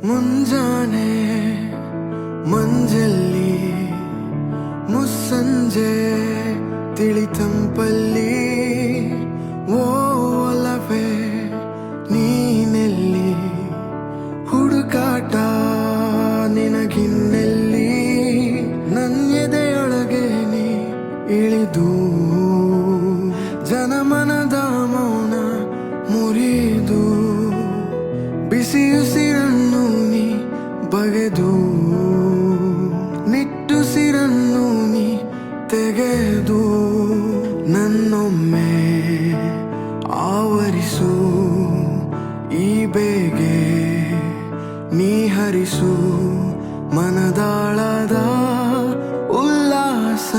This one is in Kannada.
ಮುಂಜಾನೆ ಮಂಜಲ್ಲಿ ಮುಸ್ಸಂಜೆ ತಿಳಿತಂಪಲ್ಲಿ ಓಲವೇ ನೀನೆಲ್ಲಿ ಹುಡುಕಾಟ ನಿನಗಿನ್ನೆಲ್ಲಿ ನನ್ನೆದೆಯೊಳಗೆ ನೀ ಇಳಿದು ಜನಮನದ ಮೌನ ಮುರಿದು ಬಿಸಿಯುಸಿರನ್ನು ನೀ ಬಗೆದು ನಿಟ್ಟುಸಿರನ್ನು ನೀ ತೆಗೆದು ನನ್ನೊಮ್ಮೆ ಆವರಿಸು ಈ ಬೇಗೆ ನೀ ಹರಿಸು ಮನದಾಳದ ಉಲ್ಲಾಸ